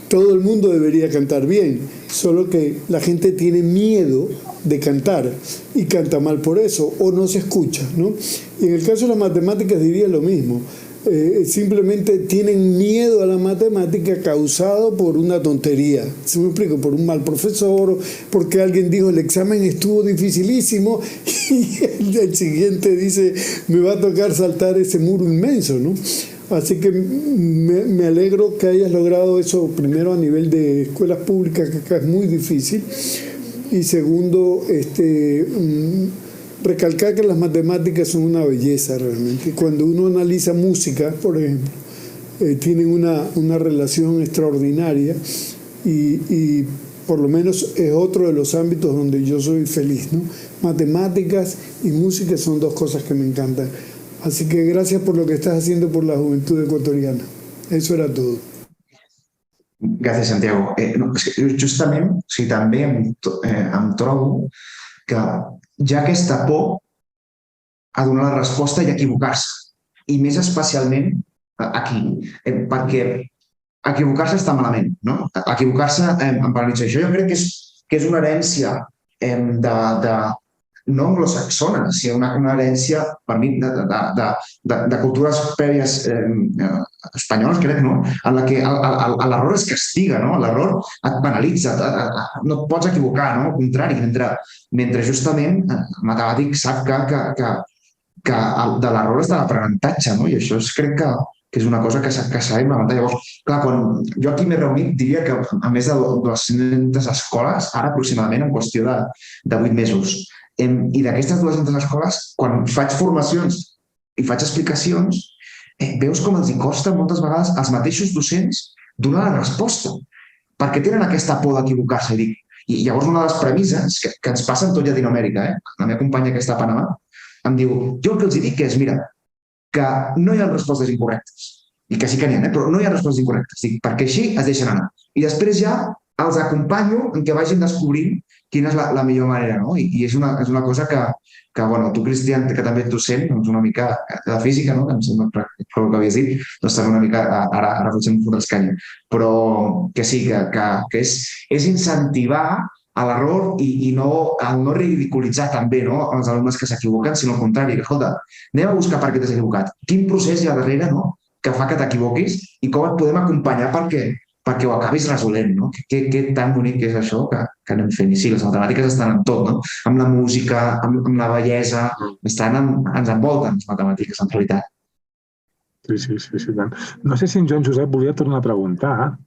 todo el mundo debería cantar bien, solo que la gente tiene miedo de cantar y canta mal por eso, o no se escucha, ¿no? Y en el caso de las matemáticas diría lo mismo. Simplemente tienen miedo a la matemática causado por una tontería. ¿Se me explico? Por un mal profesor, porque alguien dijo el examen estuvo dificilísimo y el siguiente dice me va a tocar saltar ese muro inmenso, ¿no? Así que me alegro que hayas logrado eso, primero a nivel de escuelas públicas, que acá es muy difícil, y segundo, recalcar que las matemáticas son una belleza realmente. Cuando uno analiza música, por ejemplo, tienen una relación extraordinaria y por lo menos es otro de los ámbitos donde yo soy feliz, ¿no? Matemáticas y música son dos cosas que me encantan. Así que gracias por lo que estás haciendo por la juventud ecuatoriana. Eso era todo. Gràcies, Santiago. No, és que justament, o sigui, també em trobo que hi ha aquesta por a donar la resposta i a equivocar-se. I més especialment aquí, perquè equivocar-se està malament, no? Equivocar-se em penalitza. Això jo crec que és una herència no anglosaxona, sinó una herència, per mi, de cultures prèvies espanyoles, crec, no? En la que l'error es castiga, no? L'error et penalitza, no et pots equivocar, no? Al contrari, mentre justament el matemàtic sap que de l'error és de l'aprenentatge, no? I això crec que és una cosa que sabem avançar. Llavors, clar, quan jo aquí m'he reunit, diria que a més de 200 escoles, ara aproximadament en qüestió de 8 mesos. I d'aquestes 200 escoles, quan faig formacions i faig explicacions, veus com els costa moltes vegades als mateixos docents donar la resposta, perquè tenen aquesta por d'equivocar-se. I llavors una de les premisses que ens passa en tot Llatinoamèrica, la meva companya que està a Panamà, em diu, jo el que els dic és, mira, que no hi ha respostes incorrectes, i que sí que n'hi ha, però no hi ha respostes incorrectes, perquè així es deixen anar. I després ja els acompanyo en què vagin descobrint quina és la millor manera, no? I és una cosa que bueno, tu, Cristian, que també ets docent, doncs una mica de física, no? Que em sembla que el que havies dit, doncs també una mica, ara potser em fotràs canya, però que sí, que és incentivar a l'error i no ridiculitzar també els alumnes que s'equivoquen, sinó al contrari, que escolta, anem a buscar per què t'has equivocat, quin procés hi ha darrere que fa que t'equivoquis i com et podem acompanyar perquè ho acabis resolent, no? Que tan bonic és això que anem fent. I sí, les matemàtiques estan en tot, no? Amb la música, amb la bellesa, ens envolten les matemàtiques, en realitat. Sí, tant. No sé si en Joan Josep volia tornar a preguntar.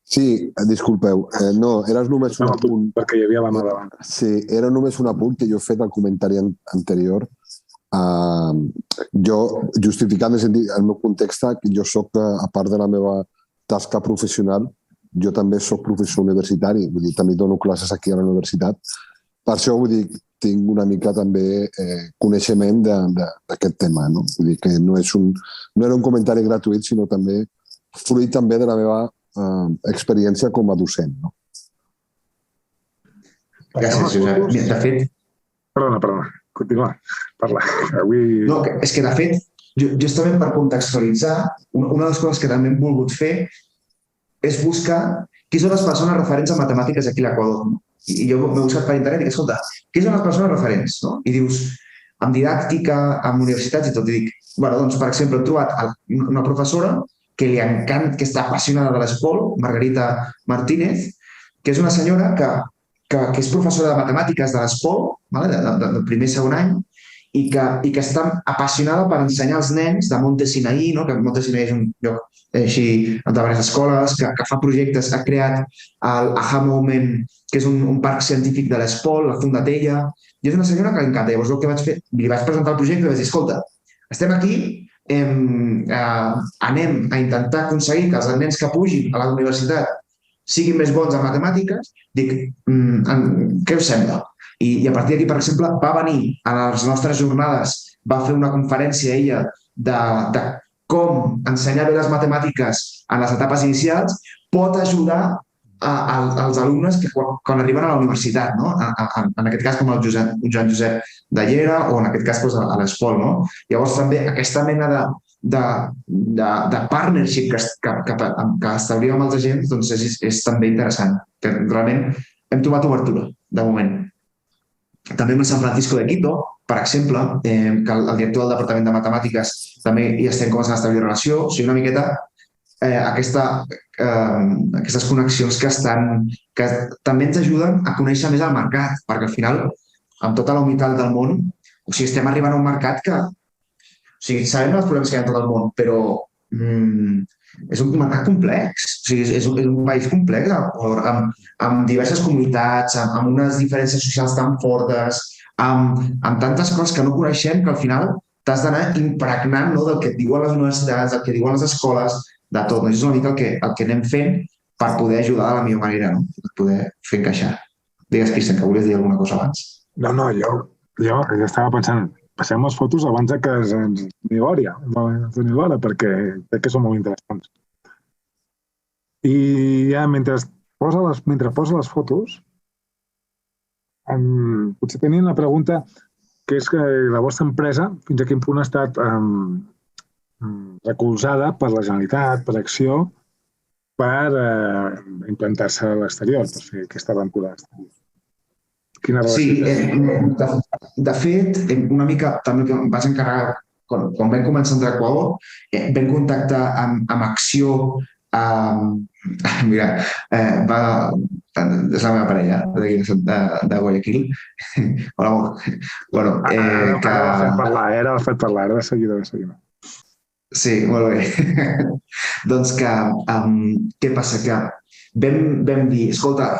Sí, disculpeu. No, era només un apunt. Perquè hi havia la mà davant. Sí, era només un apunt que jo he fet al comentari anterior. Jo, justificant el meu context, jo soc, a part de la meva tasca professional, jo també soc professor universitari, vull dir, també dono classes aquí a la universitat. Per això, vull dir, tinc una mica també coneixement d'aquest tema, no? Vull dir que no era un comentari gratuït, sinó també fruit també de la meva experiència com a docent, no? Gràcies, Josep. De fet... Perdona, continua, parla. No, és que de fet, justament per contextualitzar, una de les coses que també hem volgut fer és buscar qui són les persones referents a matemàtiques aquí a l'Equador. I jo m'he buscat per internet i dic, escolta, qui són les persones referents? I dius, amb didàctica, amb universitats i tot. I dic, doncs, per exemple, he trobat una professora que li encanta, que està apassionada de l'esport, Margarita Martínez, que és una senyora que és professora de matemàtiques de l'esport, del primer i segon any, i que està apassionada per ensenyar als nens de Monte Sinaí, que Monte Sinaí és un lloc així de diverses escoles, que fa projectes, ha creat el Aha Moment, que és un parc científic de l'esport, la Fundatella, i és una senyora que li encanta. Llavors el que vaig fer, li vaig presentar el projecte i vaig dir, escolta, estem aquí, anem a intentar aconseguir que els nens que pugin a la universitat siguin més bons en matemàtiques, dic, què us sembla? I a partir d'aquí, per exemple, va venir a les nostres jornades, va fer una conferència ella de com ensenyar bé les matemàtiques en les etapes inicials pot ajudar als alumnes que quan arriben a la universitat, no? En aquest cas com el Joan Josep de Llera o en aquest cas a l'esport, no? Llavors també aquesta mena de partnership que establim amb els agents doncs és també interessant, que realment hem trobat obertura de moment. També amb el San Francisco de Quito, per exemple, que el director del Departament de Matemàtiques també hi estem començant a establir relació, o sigui, una miqueta aquestes connexions que també ens ajuden a conèixer més el mercat, perquè al final, amb tota la humitat del món, o sigui, estem arribant a un mercat que, o sigui, sabem els problemes que hi ha en tot el món, però és un mercat complex, o sigui, és un país complex, amb diverses comunitats, amb unes diferències socials tan fortes, amb tantes coses que no coneixem que al final t'has d'anar impregnant del que et diuen les universitats, del que diuen les escoles, de tot. És una mica el que anem fent per poder ajudar de la millor manera, per poder fer encaixar. Digues, Cristian, que volies dir alguna cosa abans. No, jo estava pensant, passem les fotos abans que ens doni l'hora, perquè crec que són molt interessants. I ja mentre posa les fotos, potser tenien la pregunta que és que la vostra empresa fins a quin punt ha estat recolzada per la Generalitat, per Acció, per implantar-se a l'exterior, per fer aquesta aventura a l'exterior. Quina relació? De fet, una mica també que em vaig encarregar, quan vam començar a entrar a Equador, vam contactar amb Acció, mira, és la meva parella de Guayaquil. Hola, amor. Bueno, era el fet parlar, era de seguida. Sí, molt bé. Doncs que, què passa? Que vam dir, escolta,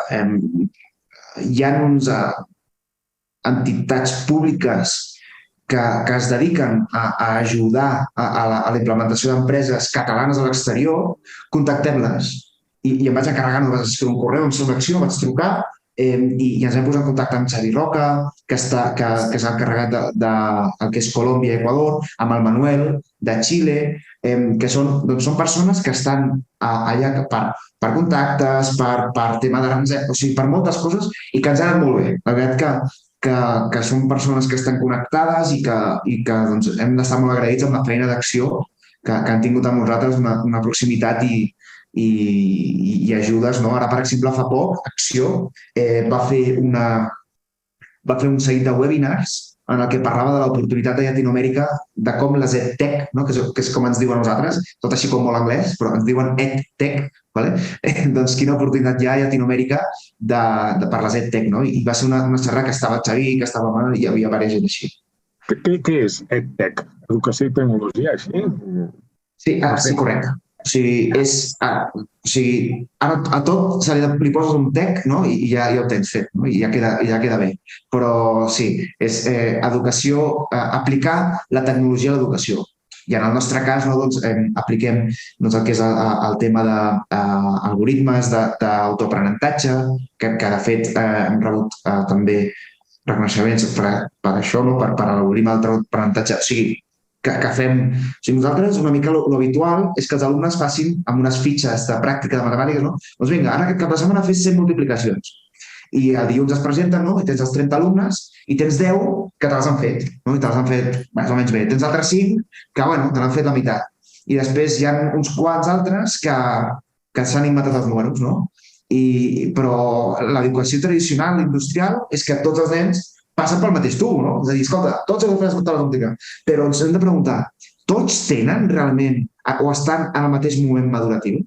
hi ha uns entitats públiques que es dediquen a ajudar a la implementació d'empreses catalanes a l'exterior, contactem-les. I em vaig encarregar, vaig escriure un correu amb Acció, vaig trucar i ens vam posar en contacte amb Xavi Roca, que s'ha encarregat del que és Colòmbia i Equador, amb el Manuel de Xile, que són persones que estan allà per contactes, per tema d'arancels, o sigui, per moltes coses, i que ens han anat molt bé. La veritat que són persones que estan connectades i que doncs, hem d'estar molt agraïts amb la feina d'Acció que han tingut amb nosaltres una proximitat i ajudes. Ara, per exemple, fa poc, Acció va fer un seguit de webinars en el que parlava de l'oportunitat de Llatinoamèrica, de com les EdTech, que és com ens diuen nosaltres, tot així com molt anglès, però ens diuen EdTech, doncs quina oportunitat hi ha a Llatinoamèrica per les EdTech. I va ser una xerrada que estava Xavi, que estava Manuel, i hi havia diversa gent així. Què és EdTech? Educació i tecnologia, així? Sí, correcte. O sigui, ara a tot li poses un tech i ja ho tens fet, i ja queda bé. Però sí, és educació, aplicar la tecnologia a l'educació. I en el nostre cas apliquem el que és el tema d'algoritmes d'autoaprenentatge, que de fet hem rebut també reconeixements per això, per l'algoritme d'autoaprenentatge. O sigui, que fem... Nosaltres, una mica l'habitual és que els alumnes facin amb unes fitxes de pràctica de matemàtiques, doncs vinga, ara aquest cap de setmana fes 100 multiplicacions. I el dilluns es presenten, i tens els 30 alumnes, i tens 10 que te les han fet, i te les han fet més o menys bé. Tens altres 5 que, te l'han fet la meitat. I després hi ha uns quants altres que s'han inventat els números, Però l'educació tradicional, industrial, és que tots els nens passen pel mateix tub, És a dir, escolta, tots hem de fer les taula òptica, però ens hem de preguntar, tots tenen realment o estan en el mateix moment maduratiu?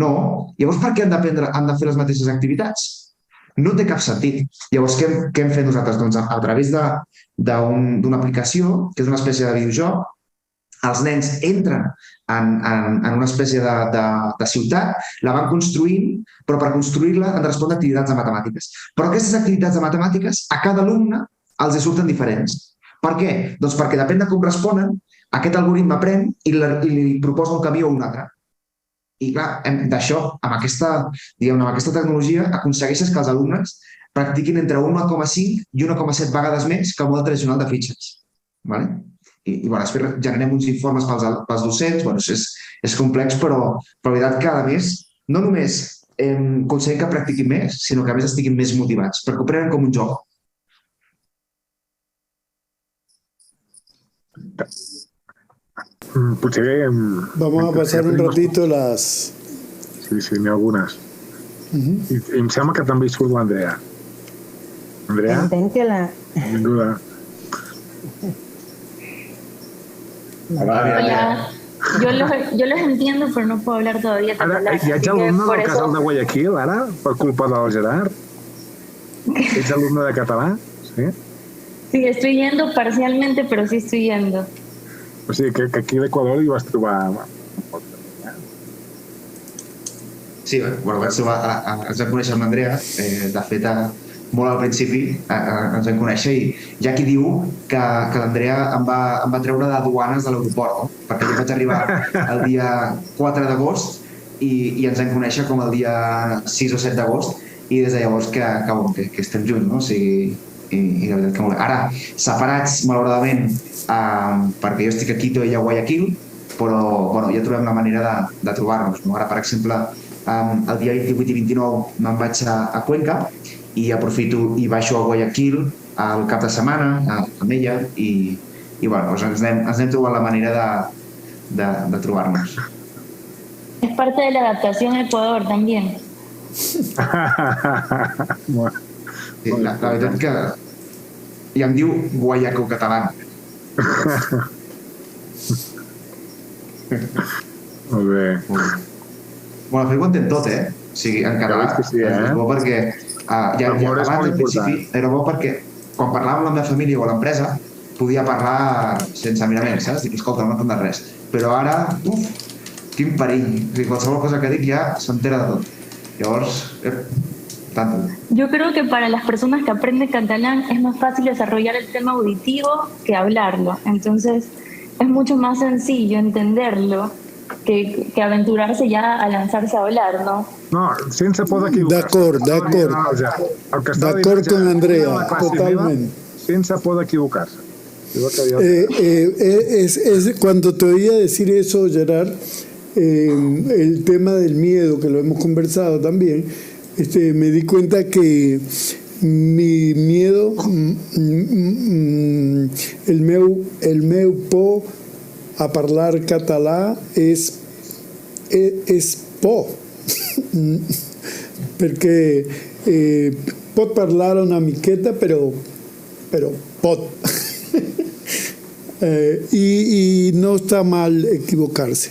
No. Llavors, per què han de fer les mateixes activitats? No té cap sentit. Llavors, què hem fet nosaltres? Doncs a través d'una aplicació, que és una espècie de videojoc, els nens entren en una espècie de ciutat, la van construint, però per construir-la han de respondre activitats de matemàtiques. Però aquestes activitats de matemàtiques a cada alumne els surten diferents. Per què? Doncs perquè depèn de com responen, aquest algoritme aprèn i li proposa un camí o un altre. I clar, d'això, amb aquesta tecnologia, aconsegueixes que els alumnes practiquin entre 1,5 i 1,7 vegades més que el model tradicional de fitxes. I després generem uns informes pels docents, és complex, però la veritat que a més no només aconseguim que practiquin més, sinó que a més estiguin més motivats, perquè ho prenen com un joc. Potser... Vamos a pasar un ratito las... Sí, n'hi ha algunes. I em sembla que també hi surt l'Andrea. Andrea? Entenc que la... Benvinguda. Hola. Yo los entiendo, pero no puedo hablar todavía. Ara, hi haig alumne del casal de Guayaquil, ara, per culpa del Gerard? ¿Ets alumne de català? Sí. Sí, estoy yendo parcialmente, pero sí estoy yendo. O sigui, que aquí a l'Equador hi vas trobar... Sí, ens vam conèixer amb l'Andrea, de fet, molt al principi ens vam conèixer, i hi ha qui diu que l'Andrea em va treure de duanes de l'aeroport, perquè jo vaig arribar el dia 4 d'agost i ens vam conèixer com el dia 6 o 7 d'agost, i des de llavors que estem junts, o sigui, i la veritat que molt bé. Ara, separats, malauradament, perquè jo estic a Quito i ella a Guayaquil, però bueno, ja trobem la manera de trobar-nos. Ara, per exemple, el dia 28 i 29 me'n vaig a Cuenca i aprofito i baixo a Guayaquil al cap de setmana amb ella i bueno, ens anem trobant la manera de trobar-nos. Es parte de la adaptación a Ecuador también. Bueno, Sí, la veritat que ja em diu guayaco-català. molt bé. Bueno, ho entenc tot, O sigui, en català. Ja veig que sí, És bo perquè L'amor és abans, molt al principi, important. era bo perquè quan parlava amb la meva família o a l'empresa podia parlar sense miraments, saps? Dic, escolta, no t'entens res. Però ara, quin perill. O sigui, qualsevol cosa que dic ja s'entera de tot. Llavors, tanto. Yo creo que para las personas que aprenden catalán es más fácil desarrollar el tema auditivo que hablarlo. Entonces, es mucho más sencillo entenderlo que aventurarse ya a lanzarse a hablar, ¿no? No, sense por d'equivocar-se. D'acord con Andrea, totalment. Sense por d'equivocar-se. Es cuando te oía decir eso, Gerard, el tema del miedo, que lo hemos conversado también, me di cuenta que mi miedo, el meu por a parlar català és por, perquè pot parlar una miqueta, però pot. Y no está mal equivocarse.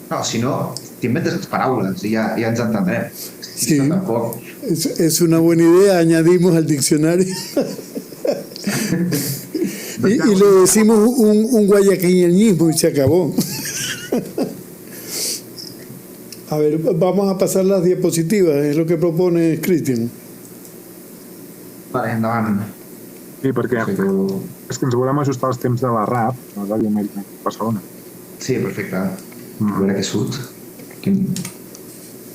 No, si no, t'inventes les paraules i ja ens entendrem. Sí, Això tampoc. es una buena idea, añadimos al diccionario. y le decimos un guayaquileñismo y se acabó. A ver, vamos a pasar las diapositivas, es lo que propone Cristian. Vale, endavant. Sí, perquè és que ens volem ajustar els temps de la RAP, la Ràdio Amèrica Barcelona. Sí, perfecte. A veure què surt.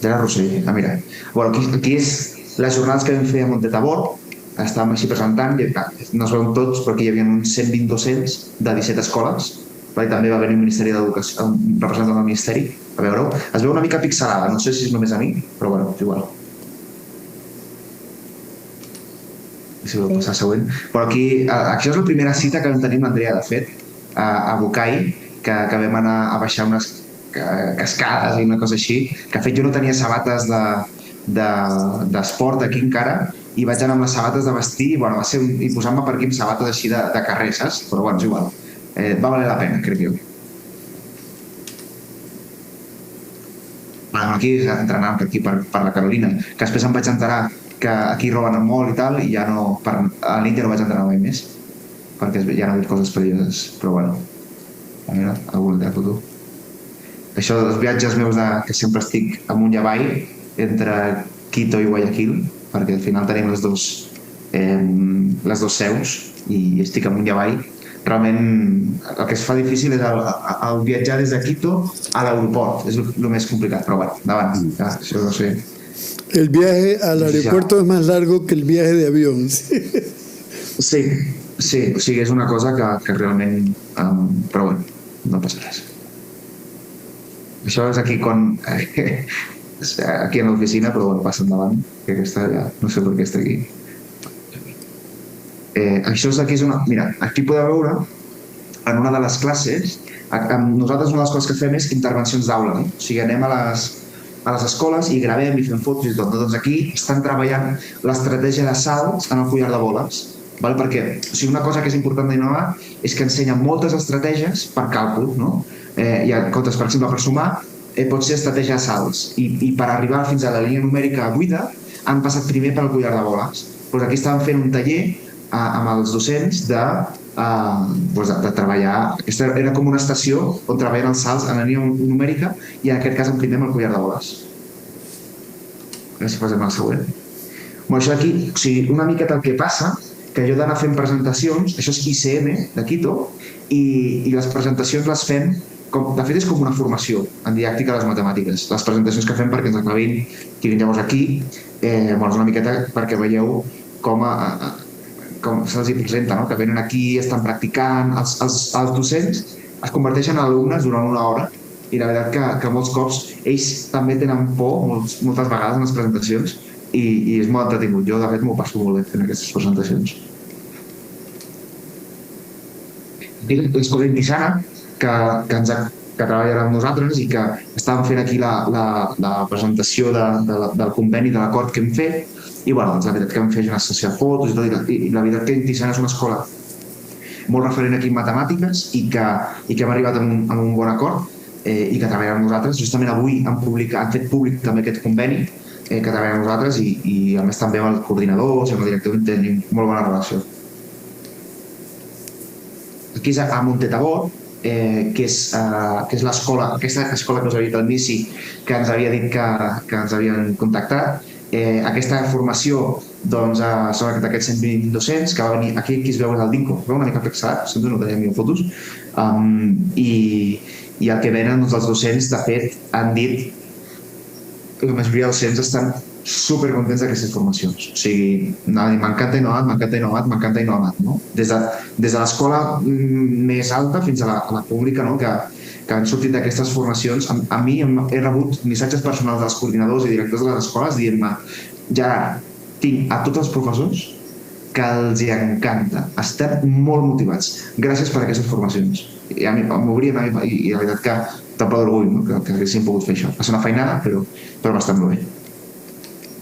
Gerard Rossell, mira. Bueno, aquí és les jornades que vam fer a Montetabor, estàvem així presentant, i no es veuen tots, però aquí hi havia uns 120 docents de 17 escoles, i també va venir un Ministeri d'Educació, un representant del Ministeri, a veure-ho. Es veu una mica pixelada, no sé si és només a mi, però bueno, és igual. Si voleu passar següent. Però aquí, això és la primera cita que vam tenir amb l'Andrea, de fet, a Bucay, que vam anar a baixar unes cascades i una cosa així, que de fet jo no tenia sabates d'esport aquí encara, i vaig anar amb les sabates de vestir i posant-me per aquí amb sabates així de carrer, saps? Però bueno, és igual. Va valer la pena, crec jo. Aquí entrenant per aquí, per la Carolina, que després em vaig enterar que aquí roben molt i tal, i ja no, a l'Índia no vaig entrenar mai més, perquè ja no he dit coses perilloses, però bueno, mira, alguna de foto. Això dels viatges meus que sempre estic amunt i avall, entre Quito i Guayaquil, perquè al final tenim les dos seus i estic amunt i avall. Realment el que es fa difícil és el viatjar des de Quito a l'aeroport, és el més complicat, però bueno, endavant, això no sé. El viaje al aeropuerto es más largo que el viaje de avión. Sí, o sigui, és una cosa que realment... Però bueno, no passa res. Això és aquí aquí a l'oficina, però bueno, passa endavant, que aquesta ja no sé per què està aquí. Això d'aquí és una... Mira, aquí podeu veure, en una de les classes, nosaltres una de les coses que fem és intervencions d'aula, no? O sigui, anem a les escoles i gravem i fem fotos i tot. Doncs aquí estan treballant l'estratègia de salts en el collar de boles. Perquè una cosa que és important d'innovar és que ensenya moltes estratègies per càlcul. Hi ha comptes, per exemple, per sumar, pot ser estratègia de salts. I per arribar fins a la línia numèrica buida han passat primer pel collar de boles. Aquí estàvem fent un taller amb els docents de treballar. Aquesta era com una estació on treballen els salts en la línia numèrica i en aquest cas en primer amb el collar de boles. A veure si posem el següent. Això aquí, una miqueta el que passa, que jo he d'anar fent presentacions, això és ICM de Quito, i les presentacions les fem de fet és com una formació en didàctica de les matemàtiques. Les presentacions que fem perquè ens acabin, que vinguin llavors aquí, és una miqueta perquè veieu com se'ls hi presenta, no? Que venen aquí, estan practicant, els docents es converteixen en alumnes durant una hora i la veritat que molts cops ells també tenen por moltes vegades en les presentacions i és molt entretingut. Jo de fet m'ho passo molt bé fent aquestes presentacions. L'escola Indisana que treballarà amb nosaltres i que estàvem fent aquí la presentació del conveni de l'acord que hem fet i doncs la veritat que vam fer una sessió de fotos i tot i la veritat que Indisana és una escola molt referent aquí en matemàtiques i que hem arribat a un bon acord i que treballarà amb nosaltres. Justament avui han fet públic també aquest conveni que treballarà amb nosaltres i a més també amb els coordinadors i amb el director tenim molt bona relació. Aquí és a Montetabor, que és l'escola, aquesta escola que us havia dit al inici, que ens havia dit que ens havien contactat. Aquesta formació són d'aquests 120 docents que va venir, aquí es veu el DINCO, es veu una mica pixelat, no tenim fotos, i el que venen els docents, de fet, han dit que la majoria dels docents estan supercontents d'aquestes formacions. O sigui, m'encanta Innomat, m'encanta Innomat, m'encanta Innomat, no? Des de l'escola més alta fins a la pública, no? Que han sortit d'aquestes formacions. A mi he rebut missatges personals dels coordinadors i directors de les escoles dient-me ja tinc a tots els professors que els hi encanta, estan molt motivats. Gràcies per aquestes formacions. I a mi m'obrien i la veritat que te'n plou d'orgull que haguéssim pogut fer això. Va ser una feinada, però bastant bé.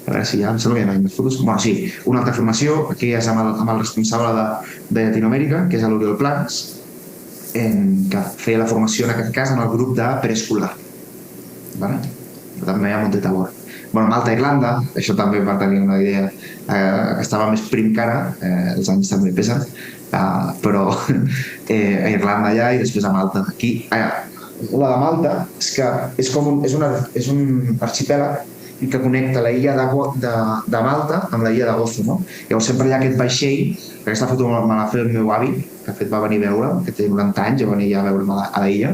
A veure si ja em sembla que hi ha més fotos. Bueno, sí, una altra formació, aquí és amb el responsable de Llatinoamèrica, que és l'Oriol Plans, que feia la formació en aquest cas en el grup de preescolar. També a Montetabor. Malta i Irlanda, això també per tenir una idea, que estava més prim que ara, els anys també pesen, però a Irlanda allà i després a Malta. Aquí, la de Malta és un arxipèlag i que connecta la illa de Malta amb la illa de Gozo, no? Llavors sempre hi ha aquest vaixell, que aquesta foto me l'ha fet el meu avi, que de fet va venir a veure, que té 90 anys, va venir a veure'm a la illa,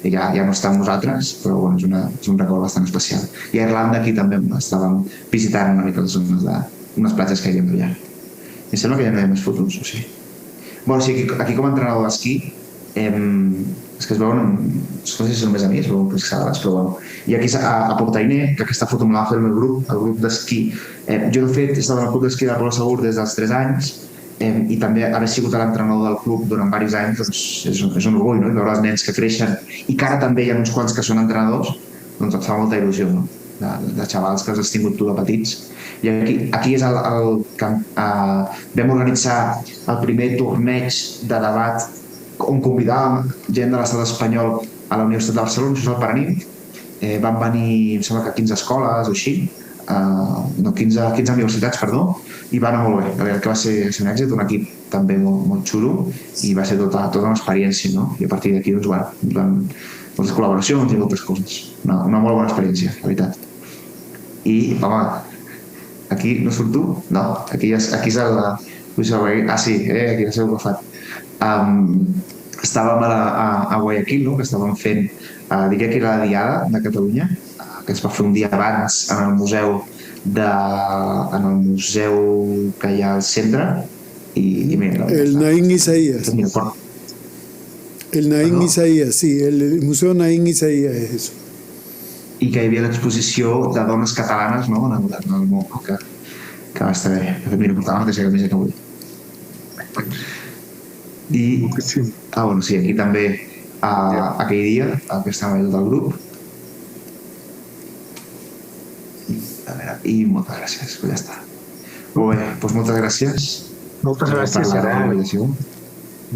i ja no està amb nosaltres, però és un record bastant especial. I a Irlanda aquí també estàvem visitant una mica les zones d'unes platges que hi havia allà. I sembla que ja no hi ha més fotos, o sí? Bueno, sí, aquí com a entrenador d'esquí, és que es veuen, no sé si són més a mi, es veuen pixelades, però bueno. I aquí a Portainer, que aquesta foto me la va fer el meu grup, el grup d'esquí. Jo de fet estava en el club d'esquí de Rola Segur des dels 3 anys i també haver sigut l'entrenador del club durant diversos anys és un orgull, no? Veure els nens que creixen i que ara també hi ha uns quants que són entrenadors, doncs et fa molta il·lusió, no? De xavals que has tingut tu de petits. I aquí és vam organitzar el primer torneig de debat on convidàvem gent de l'estat espanyol a la Universitat de Barcelona, això és el Paranimf. Van venir, em sembla que 15 escoles o així, no, 15 universitats, perdó, i va anar molt bé. La veritat que va ser un èxit, un equip també molt xulo i va ser tota una experiència, no? I a partir d'aquí doncs van moltes col·laboracions i moltes coses. Una molt bona experiència, la veritat. I, home, aquí no surt tu? No, aquí és el... Ah, sí, aquí ja s'ha agafat. Estàvem a Guayaquil, no? Que estàvem fent, diria que era la Diada de Catalunya, que es va fer un dia abans en el museu que hi ha al centre i mira... El Naín Isaías. El Naín Isaías, sí, el Museu Naín Isaías és eso. I que hi havia l'exposició de dones catalanes, no?, en el món, que va estar bé. Mira, portava la mateixa camisa que avui. Bueno, sí, aquí també aquell dia que estava el del grup. A veure, i moltes gràcies, ja està. Molt bé, doncs moltes gràcies. Moltes gràcies, Gerard.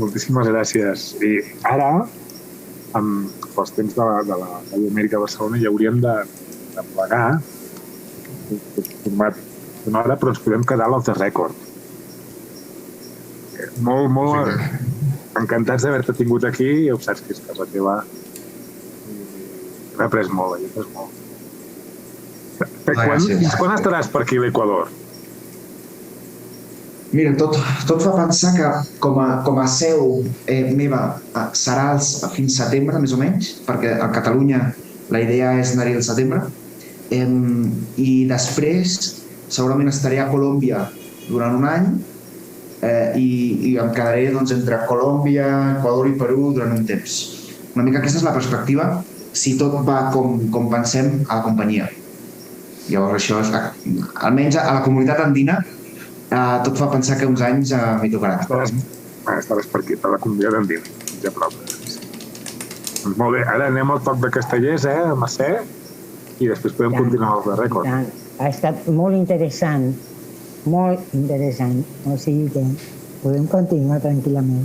Moltíssimes gràcies. I ara, amb els temps de la Amèrica de Barcelona, ja hauríem de plegar format d'una hora, però ens podem quedar a l'off the record. Molt encantats d'haver-te tingut aquí, ja ho saps que és casa teva. He après molt, he après molt. Quan estaràs per aquí a l'Equador? Mira, tot fa pensar que com a seu meva serà fins setembre, més o menys, perquè a Catalunya la idea és anar-hi al setembre, i després segurament estaré a Colòmbia durant un any i em quedaré doncs, entre Colòmbia, Equador i Perú durant un temps. Una mica aquesta és la perspectiva, si tot va com pensem a la companyia. Llavors això és, almenys a la comunitat andina, tot fa pensar que uns anys m'hi tocarà. Estaràs per aquí, per la comunitat andina, ja prop. Doncs molt bé, ara anem al toc de Castellers, a Macer, i després podem continuar amb el rècord. Ha estat molt interessant, o sigui que podem continuar tranquil·lament.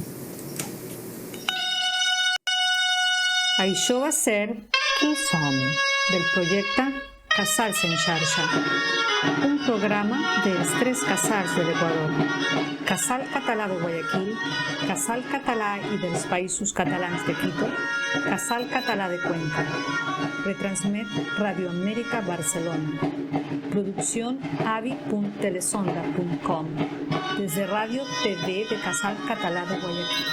Això va ser Qui som? Del projecte Casals en xarxa, un programa dels 3 casals de l'Equador, Casal Català de Guayaquil, Casal Català i dels Països Catalans de Quito, Casal Català de Cuenca. Retransmet Radio América Barcelona. Producción avi.telesonda.com. Desde Radio TV de Casal Català de Guayaquil.